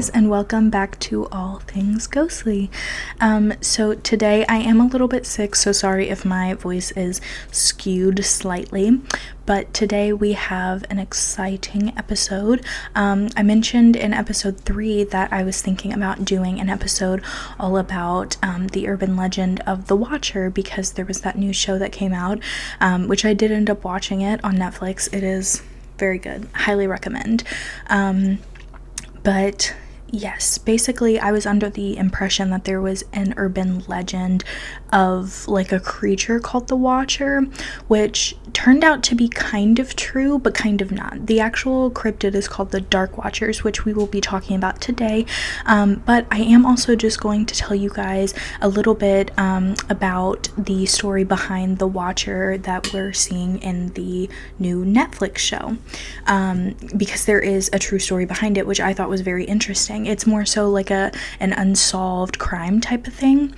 guys, and welcome back to All Things Ghostly. So today I am a little bit sick, so sorry if my voice is skewed slightly, but today we have an exciting episode. I mentioned in episode 3 that I was thinking about doing an episode all about the urban legend of The Watcher, because there was that new show that came out, which I did end up watching it on Netflix. It is very good. Highly recommend. But yes, basically I was under the impression that there was an urban legend of like a creature called the Watcher, which turned out to be kind of true, but kind of not. The actual cryptid is called the Dark Watchers, which we will be talking about today. But I am also just going to tell you guys a little bit about the story behind the Watcher that we're seeing in the new Netflix show, because there is a true story behind it, which I thought was very interesting. It's more so like an unsolved crime type of thing.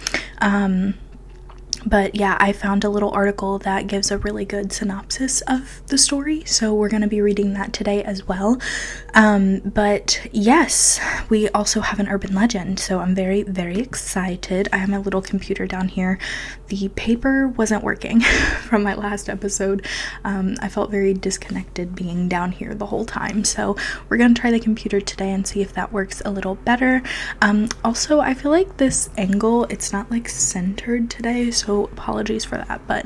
But yeah, I found a little article that gives a really good synopsis of the story, so we're going to be reading that today as well. But yes, we also have an urban legend, so I'm very, very excited. I have my little computer down here. The paper wasn't working from my last episode. I felt very disconnected being down here the whole time, so we're going to try the computer today and see if that works a little better. Also, I feel like this angle, it's not like centered today, so apologies for that. But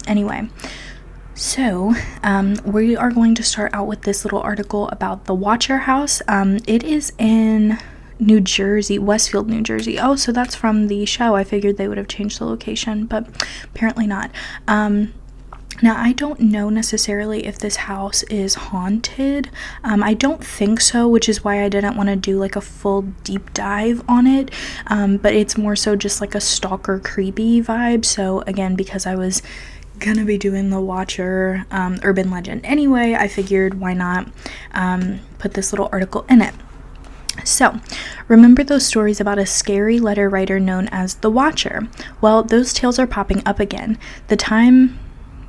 anyway, so we are going to start out with this little article about the Watcher house. It is in New Jersey, Westfield, New Jersey. Oh, so that's from the show. I figured they would have changed the location, but apparently not. Now, I don't know necessarily if this house is haunted. I don't think so, which is why I didn't want to do like a full deep dive on it. But it's more so just like a stalker creepy vibe. So again, because I was gonna be doing the Watcher urban legend anyway, I figured why not put this little article in it. So, remember those stories about a scary letter writer known as the Watcher? Well, those tales are popping up again.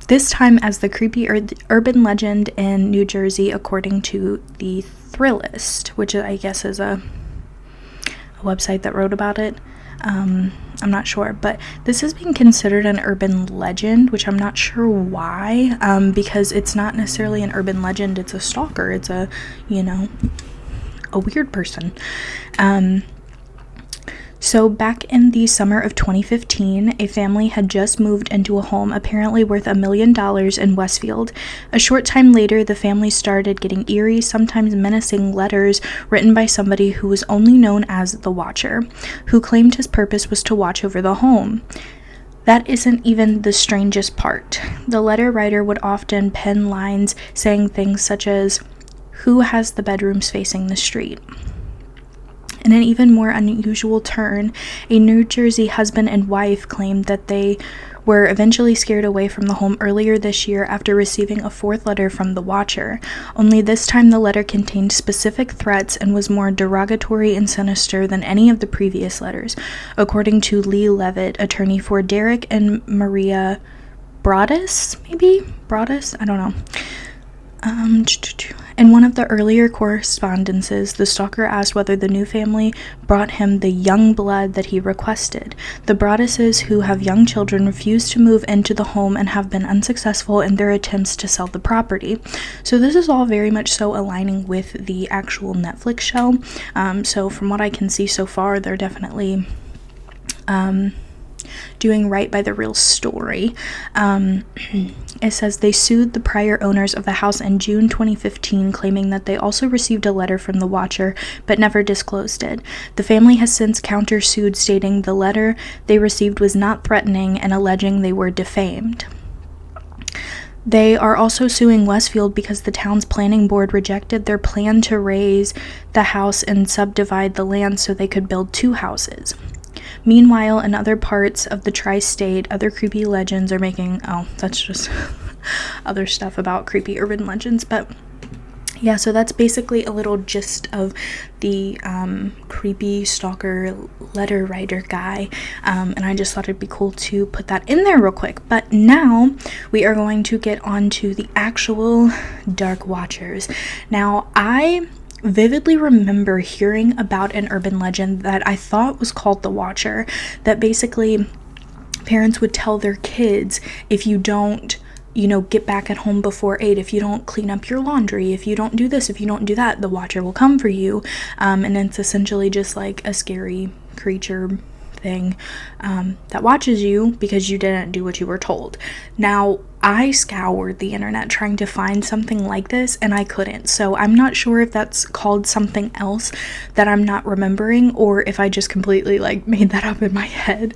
This time as the creepy urban legend in New Jersey, according to the Thrillist, which I guess is a website that wrote about it. I'm not sure, but this is being considered an urban legend, which I'm not sure why, because it's not necessarily an urban legend, it's a stalker, it's a weird person. So back in the summer of 2015, a family had just moved into a home apparently worth $1 million in Westfield. A short time later, the family started getting eerie, sometimes menacing letters written by somebody who was only known as the Watcher, who claimed his purpose was to watch over the home. That isn't even the strangest part. The letter writer would often pen lines saying things such as, "Who has the bedrooms facing the street?" In an even more unusual turn, a New Jersey husband and wife claimed that they were eventually scared away from the home earlier this year after receiving a fourth letter from the Watcher. Only this time the letter contained specific threats and was more derogatory and sinister than any of the previous letters, according to Lee Levitt, attorney for Derek and Maria Broaddus, I don't know. In one of the earlier correspondences, the stalker asked whether the new family brought him the young blood that he requested. The Broadduses, who have young children, refused to move into the home and have been unsuccessful in their attempts to sell the property. So this is all very much so aligning with the actual Netflix show. So from what I can see so far, they're definitely doing right by the real story. It says they sued the prior owners of the house in June 2015, claiming that they also received a letter from the Watcher but never disclosed it. The family has since countersued, stating the letter they received was not threatening and alleging they were defamed. They are also suing Westfield because the town's planning board rejected their plan to raise the house and subdivide the land so they could build 2 houses. Meanwhile, in other parts of the tri-state, other creepy legends are making... Oh, that's just other stuff about creepy urban legends. But yeah, so that's basically a little gist of the creepy stalker letter writer guy. And I just thought it'd be cool to put that in there real quick. But now we are going to get on to the actual Dark Watchers. Now, I vividly remember hearing about an urban legend that I thought was called the Watcher, that basically parents would tell their kids, if you don't, get back at home before 8, if you don't clean up your laundry, if you don't do this, if you don't do that, the Watcher will come for you. And it's essentially just like a scary creature thing that watches you because you didn't do what you were told. Now, I scoured the internet trying to find something like this, and I couldn't. So I'm not sure if that's called something else that I'm not remembering, or if I just completely made that up in my head.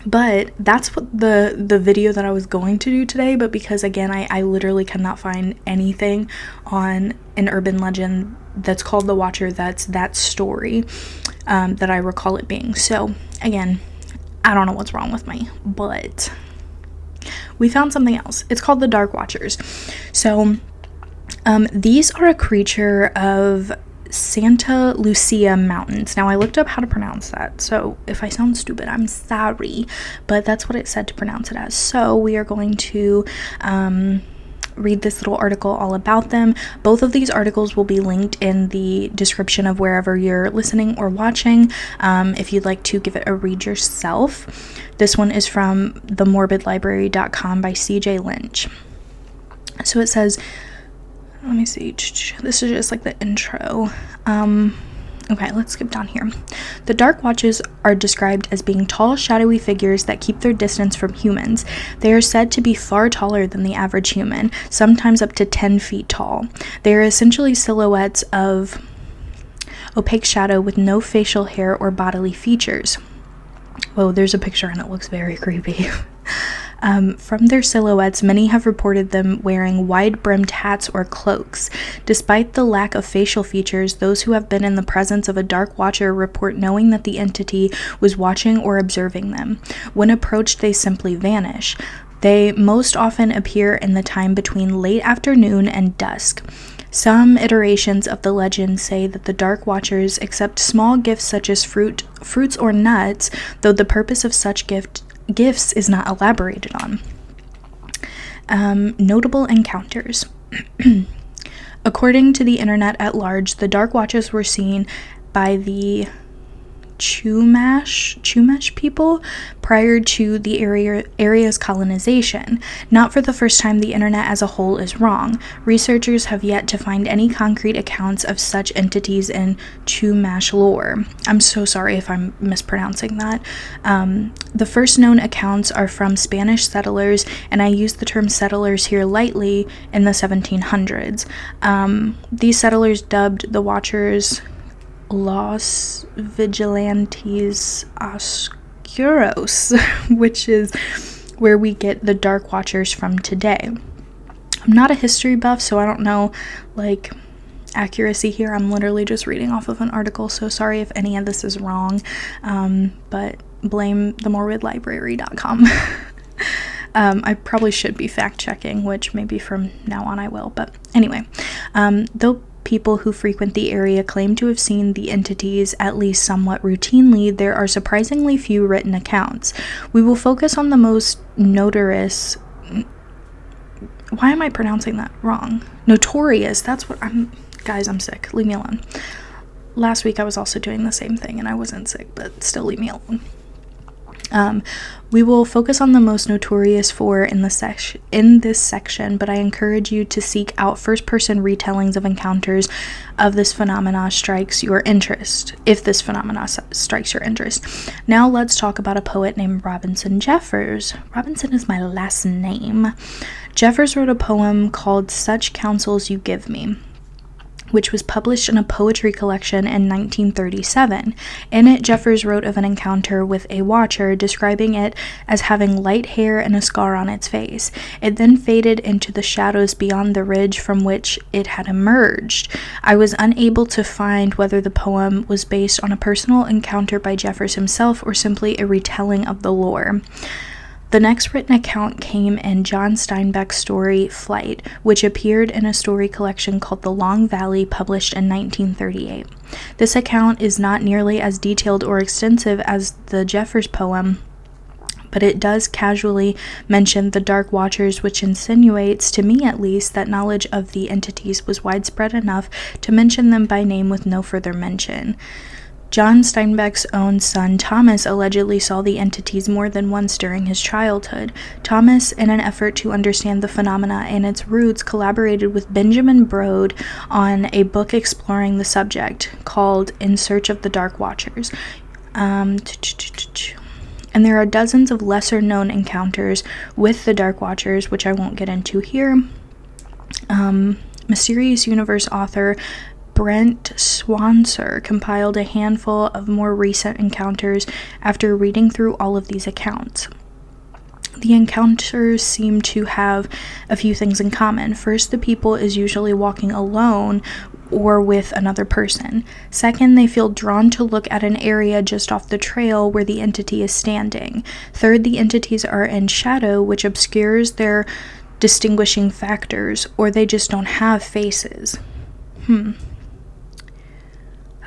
But that's what the video that I was going to do today, but because again I literally cannot find anything on an urban legend that's called the Watcher that's that story that I recall it being. So again, I don't know what's wrong with me, but we found something else. It's called the Dark Watchers. So these are a creature of Santa Lucia Mountains. Now, I looked up how to pronounce that, so if I sound stupid, I'm sorry, but that's what it said to pronounce it as. So we are going to read this little article all about them. Both of these articles will be linked in the description of wherever you're listening or watching, if you'd like to give it a read yourself. This one is from themorbidlibrary.com by CJ Lynch. So it says, let me see, this is just the intro. Okay, let's skip down here. The Dark Watchers are described as being tall, shadowy figures that keep their distance from humans. They are said to be far taller than the average human, sometimes up to 10 feet tall. They are essentially silhouettes of opaque shadow with no facial hair or bodily features. Whoa, there's a picture and it looks very creepy. From their silhouettes, many have reported them wearing wide-brimmed hats or cloaks. Despite the lack of facial features, those who have been in the presence of a Dark Watcher report knowing that the entity was watching or observing them. When approached, they simply vanish. They most often appear in the time between late afternoon and dusk. Some iterations of the legend say that the Dark Watchers accept small gifts such as fruits or nuts, though the purpose of such gifts is not elaborated on. Notable encounters. According to the internet at large, the Dark Watchers were seen by the Chumash people prior to the area's colonization. Not for the first time, the internet as a whole is wrong. Researchers have yet to find any concrete accounts of such entities in Chumash lore. I'm so sorry if I'm mispronouncing that. The first known accounts are from Spanish settlers, and I use the term settlers here lightly, in the 1700s. These settlers dubbed the Watchers Los Vigilantes Oscuros, which is where we get the Dark Watchers from today. I'm not a history buff, so I don't know accuracy here. I'm literally just reading off of an article, so sorry if any of this is wrong, but blame themorbidlibrary.com. I probably should be fact checking, which maybe from now on I will, but anyway, though people who frequent the area claim to have seen the entities at least somewhat routinely, there are surprisingly few written accounts. We will focus on the most notorious. Why am I pronouncing that wrong? Notorious. That's what Guys, I'm sick. Leave me alone. Last week I was also doing the same thing and I wasn't sick, but still leave me alone. We will focus on the most notorious four in this section, but I encourage you to seek out first-person retellings of encounters of this phenomena strikes your interest, if this phenomena strikes your interest. Now let's talk about a poet named Robinson Jeffers. Robinson is my last name. Jeffers wrote a poem called Such Counsels You Give Me, which was published in a poetry collection in 1937. In it, Jeffers wrote of an encounter with a watcher, describing it as having light hair and a scar on its face. It then faded into the shadows beyond the ridge from which it had emerged. I was unable to find whether the poem was based on a personal encounter by Jeffers himself or simply a retelling of the lore. The next written account came in John Steinbeck's story Flight, which appeared in a story collection called The Long Valley, published in 1938. This account is not nearly as detailed or extensive as the Jeffers poem, but it does casually mention the Dark Watchers, which insinuates, to me at least, that knowledge of the entities was widespread enough to mention them by name with no further mention. John Steinbeck's own son, Thomas, allegedly saw the entities more than once during his childhood. Thomas, in an effort to understand the phenomena and its roots, collaborated with Benjamin Brode on a book exploring the subject called In Search of the Dark Watchers. And there are dozens of lesser-known encounters with the Dark Watchers, which I won't get into here. Mysterious Universe author Brent Swanser compiled a handful of more recent encounters after reading through all of these accounts. The encounters seem to have a few things in common. First, the people is usually walking alone or with another person. Second, they feel drawn to look at an area just off the trail where the entity is standing. Third, the entities are in shadow, which obscures their distinguishing factors, or they just don't have faces. That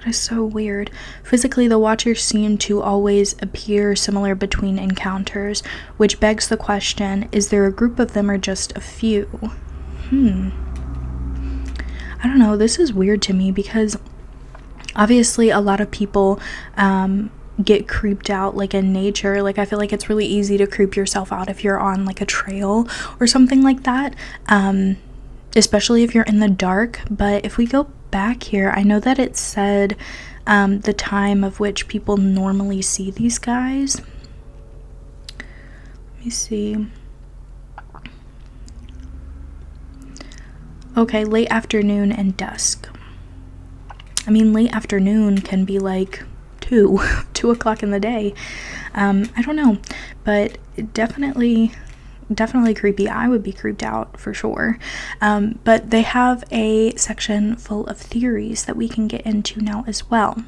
is so weird. Physically, the Watchers seem to always appear similar between encounters, which begs the question, is there a group of them or just a few? I don't know, this is weird to me because obviously a lot of people get creeped out like in nature. Like I feel like it's really easy to creep yourself out if you're on like a trail or something like that, especially if you're in the dark. But if we go back here, I know that it said the time of which people normally see these guys. Let me see. Okay, late afternoon and dusk. I mean, late afternoon can be like 2 o'clock in the day. I don't know, but definitely creepy. I would be creeped out for sure. But they have a section full of theories that we can get into now as well.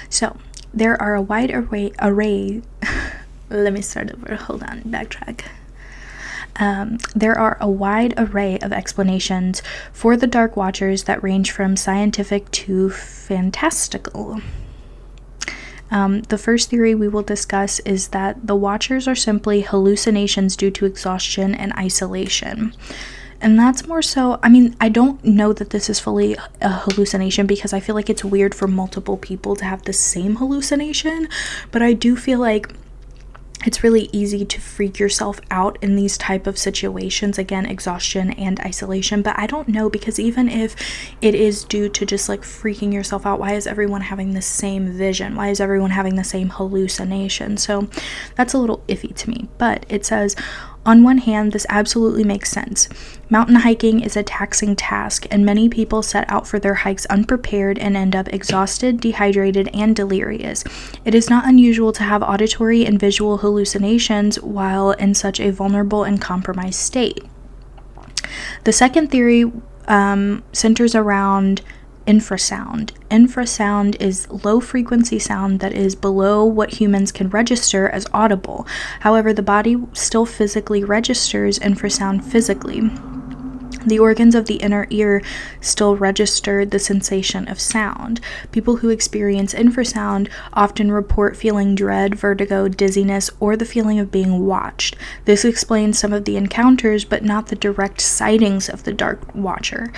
So there are a wide array let me start over. Hold on, backtrack. There are a wide array of explanations for the Dark Watchers that range from scientific to fantastical. The first theory we will discuss is that the Watchers are simply hallucinations due to exhaustion and isolation. And that's more so, I mean, I don't know that this is fully a hallucination because I feel like it's weird for multiple people to have the same hallucination, but I do feel like it's really easy to freak yourself out in these type of situations. Again, exhaustion and isolation. But I don't know, because even if it is due to just like freaking yourself out, why is everyone having the same vision? Why is everyone having the same hallucination? So that's a little iffy to me. But it says, on one hand, this absolutely makes sense. Mountain hiking is a taxing task, and many people set out for their hikes unprepared and end up exhausted, dehydrated, and delirious. It is not unusual to have auditory and visual hallucinations while in such a vulnerable and compromised state. The second theory centers around infrasound. Infrasound is low-frequency sound that is below what humans can register as audible. However, the body still physically registers infrasound physically. The organs of the inner ear still register the sensation of sound. People who experience infrasound often report feeling dread, vertigo, dizziness, or the feeling of being watched. This explains some of the encounters, but not the direct sightings of the Dark Watcher.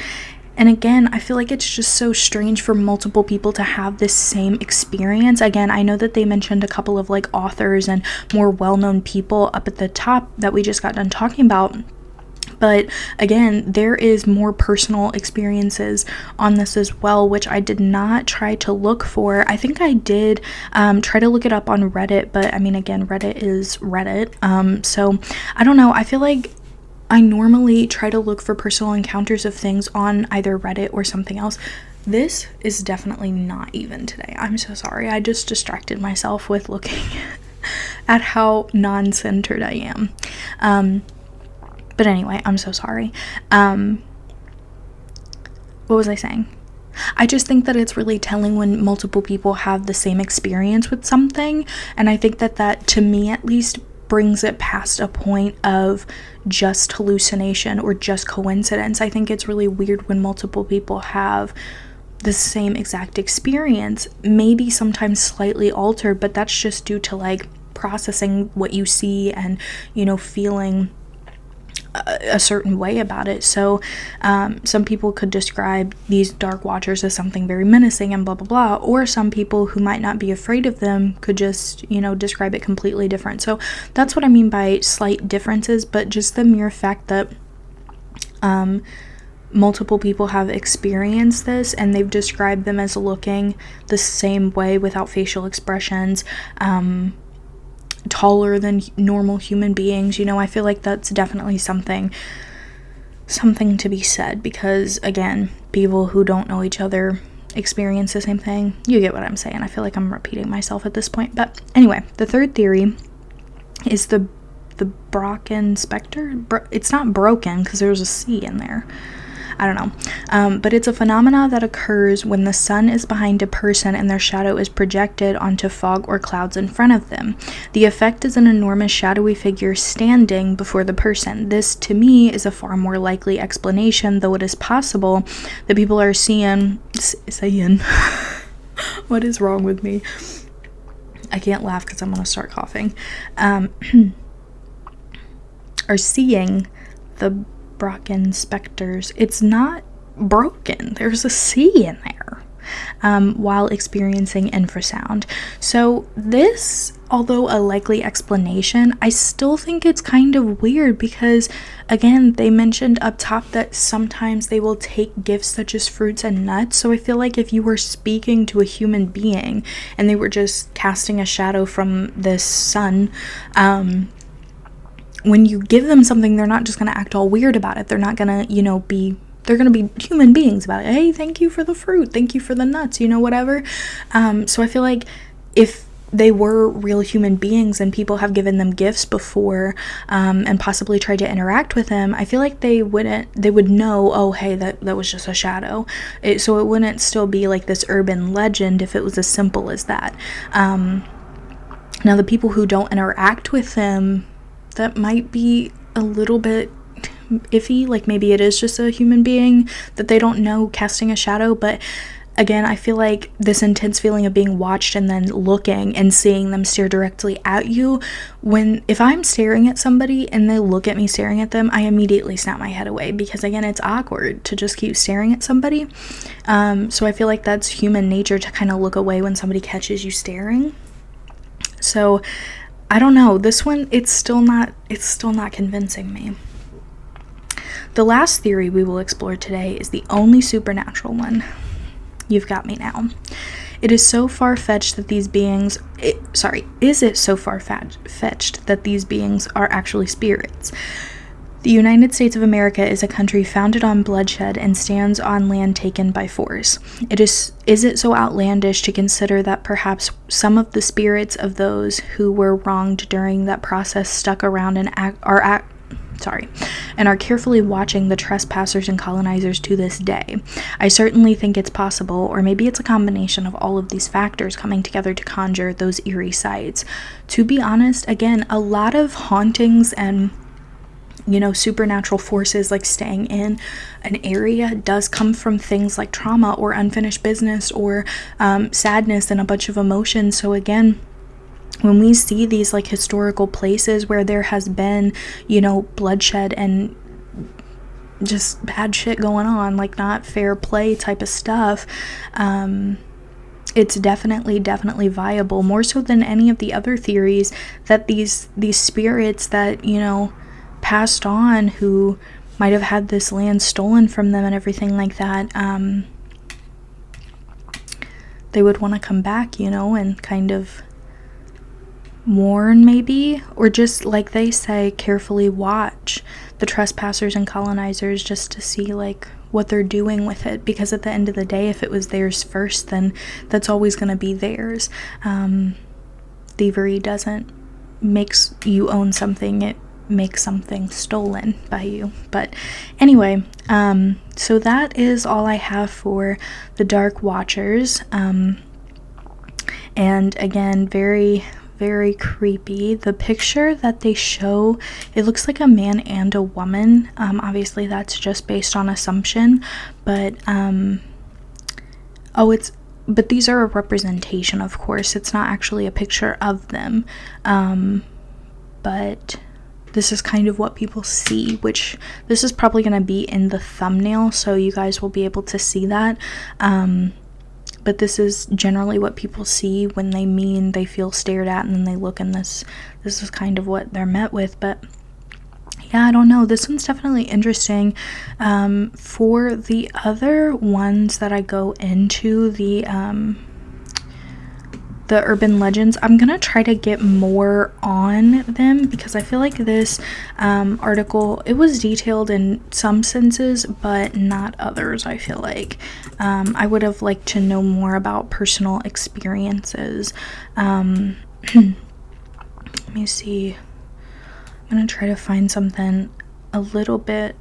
And again, I feel like it's just so strange for multiple people to have this same experience. Again, I know that they mentioned a couple of like authors and more well-known people up at the top that we just got done talking about. But again, there is more personal experiences on this as well, which I did not try to look for. I think I did try to look it up on Reddit, but I mean, again, Reddit is Reddit. So I don't know. I feel like I normally try to look for personal encounters of things on either Reddit or something else. This is definitely not even today. I'm so sorry. I just distracted myself with looking at how non-centered I am. But anyway, I'm so sorry. What was I saying? I just think that it's really telling when multiple people have the same experience with something. And I think that to me at least brings it past a point of just hallucination or just coincidence. I think it's really weird when multiple people have the same exact experience, maybe sometimes slightly altered, but that's just due to like processing what you see and, you know, feeling a certain way about it. So some people could describe these dark watchers as something very menacing and blah blah blah, or some people who might not be afraid of them could just, you know, describe it completely different. So that's what I mean by slight differences, but just the mere fact that multiple people have experienced this and they've described them as looking the same way without facial expressions, taller than normal human beings. You know, I feel like that's definitely something to be said, because again, people who don't know each other experience the same thing. You get what I'm saying. I feel like I'm repeating myself at this point, but anyway, the third theory is the Brocken specter. It's not broken because there's a C in there. I don't know. But it's a phenomena that occurs when the sun is behind a person and their shadow is projected onto fog or clouds in front of them. The effect is an enormous shadowy figure standing before the person. This, to me, is a far more likely explanation, though it is possible that people are saying, what is wrong with me? I can't laugh because I'm going to start coughing. Are seeing the Brocken specters. It's not broken. There's a C in there, while experiencing infrasound. So this, although a likely explanation, I still think it's kind of weird because, again, they mentioned up top that sometimes they will take gifts such as fruits and nuts. So I feel like if you were speaking to a human being and they were just casting a shadow from this sun, when you give them something, they're not just going to act all weird about it. They're not going to, you know, they're going to be human beings about it. Hey, thank you for the fruit. Thank you for the nuts, you know, whatever. So I feel like if they were real human beings and people have given them gifts before, and possibly tried to interact with them, I feel like they would know, oh, hey, that was just a shadow. So it wouldn't still be like this urban legend if it was as simple as that. Now, the people who don't interact with them, that might be a little bit iffy, like maybe it is just a human being that they don't know casting a shadow. But again, I feel like this intense feeling of being watched and then looking and seeing them stare directly at you, if I'm staring at somebody and they look at me staring at them, I immediately snap my head away, because again, it's awkward to just keep staring at somebody. So I feel like that's human nature to kind of look away when somebody catches you staring. So I don't know, this one, it's still not convincing me. The last theory we will explore today is the only supernatural one. You've got me now. It is so far-fetched that these beings, is it so far-fetched that these beings are actually spirits? The United States of America is a country founded on bloodshed and stands on land taken by force. Is it so outlandish to consider that perhaps some of the spirits of those who were wronged during that process stuck around and are carefully watching the trespassers and colonizers to this day? I certainly think it's possible, or maybe it's a combination of all of these factors coming together to conjure those eerie sights. To be honest, again, a lot of hauntings and, you know, supernatural forces like staying in an area does come from things like trauma or unfinished business or sadness and a bunch of emotions. So again, when we see these like historical places where there has been, you know, bloodshed and just bad shit going on, like not fair play type of stuff, it's definitely viable, more so than any of the other theories, that these spirits that, you know, passed on, who might have had this land stolen from them and everything like that, they would want to come back, you know, and kind of mourn maybe, or just, like they say, carefully watch the trespassers and colonizers just to see like what they're doing with it, because at the end of the day, if it was theirs first, then that's always going to be theirs. Thievery doesn't make you own something, it make something stolen by you. But anyway, so that is all I have for the Dark Watchers. And again, very creepy. The picture that they show, it looks like a man and a woman. Obviously that's just based on assumption, but but these are a representation, of course. It's not actually a picture of them, but this is kind of what people see, which this is probably going to be in the thumbnail, so you guys will be able to see that. But this is generally what people see when they feel stared at, and then they look, and this is kind of what they're met with. But yeah, I don't know. This one's definitely interesting. For the other ones that I go into, the urban legends, I'm gonna try to get more on them, because I feel like this article, it was detailed in some senses but not others. I feel like I would have liked to know more about personal experiences. Let me see. I'm gonna try to find something a little bit,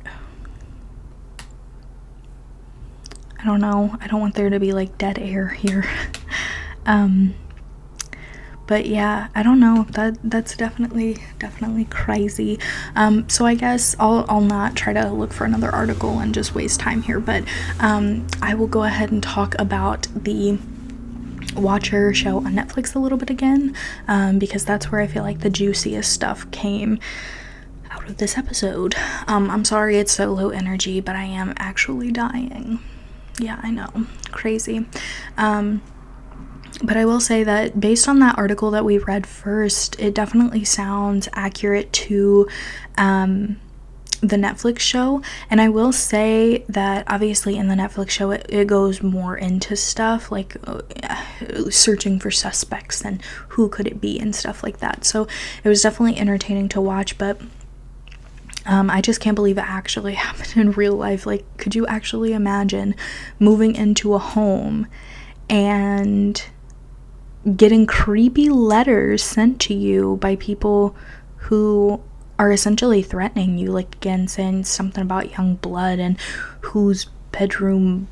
I don't know, I don't want there to be like dead air here. But yeah, I don't know, that's definitely crazy. So I guess I'll not try to look for another article and just waste time here, but I will go ahead and talk about the Watcher show on Netflix a little bit again, because that's where I feel like the juiciest stuff came out of this episode. I'm sorry it's so low energy, but I am actually dying. Yeah, I know, crazy. But I will say that based on that article that we read first, it definitely sounds accurate to the Netflix show. And I will say that obviously in the Netflix show it goes more into stuff like searching for suspects and who could it be and stuff like that. So it was definitely entertaining to watch, but I just can't believe it actually happened in real life. Like, could you actually imagine moving into a home and getting creepy letters sent to you by people who are essentially threatening you, like, again, saying something about young blood and whose bedroom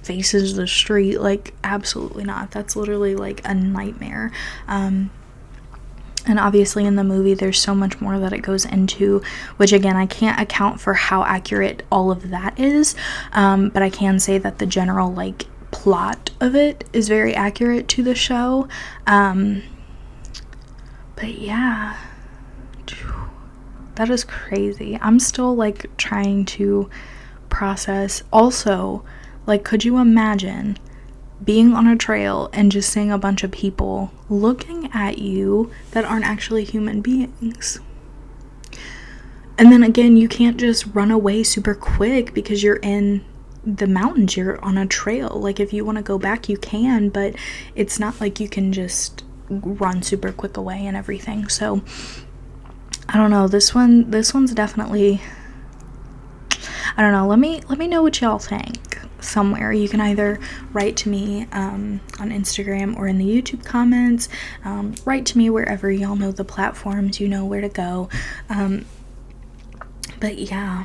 faces the street? Like, absolutely not. That's literally like a nightmare. And obviously in the movie there's so much more that it goes into, which again, I can't account for how accurate all of that is, but I can say that the general like plot of it is very accurate to the show. But yeah, that is crazy. I'm still like trying to process. Also, like, could you imagine being on a trail and just seeing a bunch of people looking at you that aren't actually human beings? And then again, you can't just run away super quick because you're in the mountains, you're on a trail. Like, if you want to go back, you can, but it's not like you can just run super quick away and everything. So I don't know, this one's definitely, I don't know. Let me know what y'all think somewhere. You can either write to me on Instagram or in the YouTube comments. Write to me wherever y'all know the platforms, you know where to go. But yeah,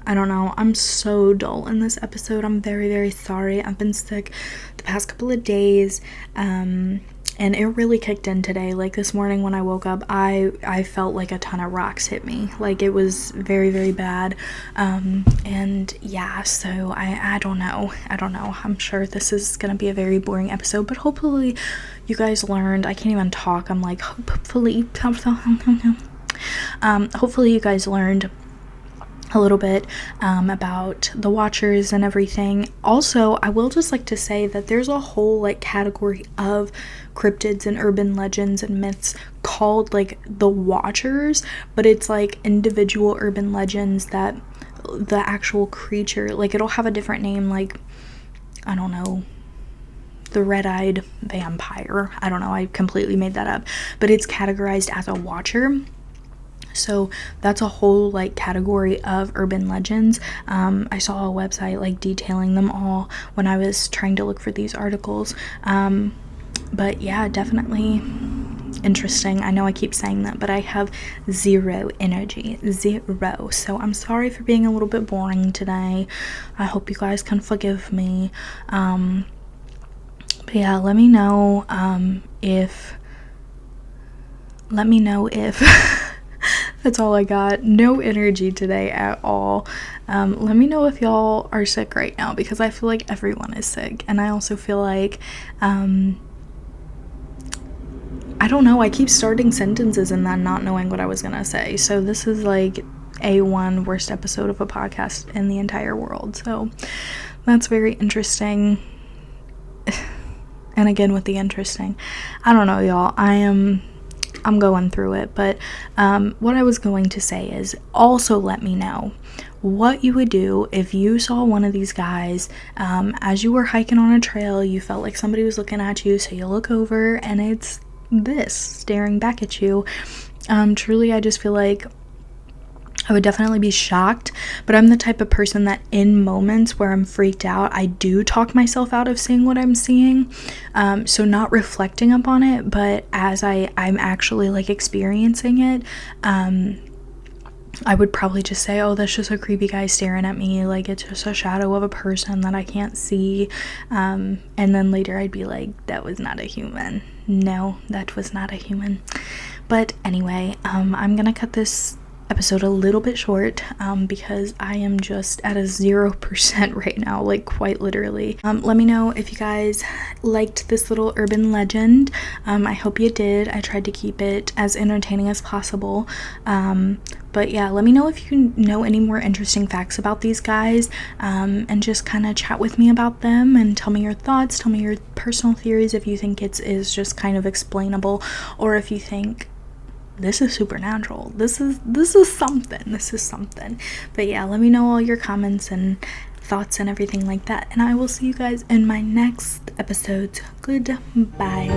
I don't know. I'm so dull in this episode. I'm very, very sorry. I've been sick the past couple of days, and it really kicked in today. Like, this morning when I woke up, I felt like a ton of rocks hit me. Like, it was very, very bad. And yeah, so I don't know. I'm sure this is gonna be a very boring episode, but hopefully you guys learned. I can't even talk. I'm like, hopefully you guys learned a little bit about the Watchers and everything. Also, I will just like to say that there's a whole like category of cryptids and urban legends and myths called like the Watchers, but it's like individual urban legends that the actual creature, like, it'll have a different name, like, I don't know, the red-eyed vampire. I don't know, I completely made that up, but it's categorized as a Watcher. So that's a whole like category of urban legends. I saw a website like detailing them all when I was trying to look for these articles. But yeah, definitely interesting. I know I keep saying that, but I have zero energy. Zero. So I'm sorry for being a little bit boring today. I hope you guys can forgive me. But yeah, let me know if that's all I got. No energy today at all. Let me know if y'all are sick right now, because I feel like everyone is sick, and I also feel like I don't know, I keep starting sentences and then not knowing what I was gonna say. So this is like A1 worst episode of a podcast in the entire world. So that's very interesting. And again, with the interesting, I don't know, y'all, I'm going through it. But what I was going to say is, also let me know what you would do if you saw one of these guys as you were hiking on a trail. You felt like somebody was looking at you, so you look over and it's this staring back at you. Truly, I just feel like I would definitely be shocked, but I'm the type of person that in moments where I'm freaked out, I do talk myself out of seeing what I'm seeing. So not reflecting upon it, but as I'm actually like experiencing it, I would probably just say, oh, that's just a creepy guy staring at me, like it's just a shadow of a person that I can't see. And then later I'd be like, that was not a human. No, that was not a human. But anyway, I'm gonna cut this episode a little bit short because I am just at a 0% right now, like quite literally. Let me know if you guys liked this little urban legend. I hope you did. I tried to keep it as entertaining as possible. But yeah, let me know if you know any more interesting facts about these guys, and just kind of chat with me about them and tell me your thoughts, tell me your personal theories if you think it is just kind of explainable, or if you think this is supernatural, this is something. But yeah, let me know all your comments and thoughts and everything like that, and I will see you guys in my next episodes. Goodbye.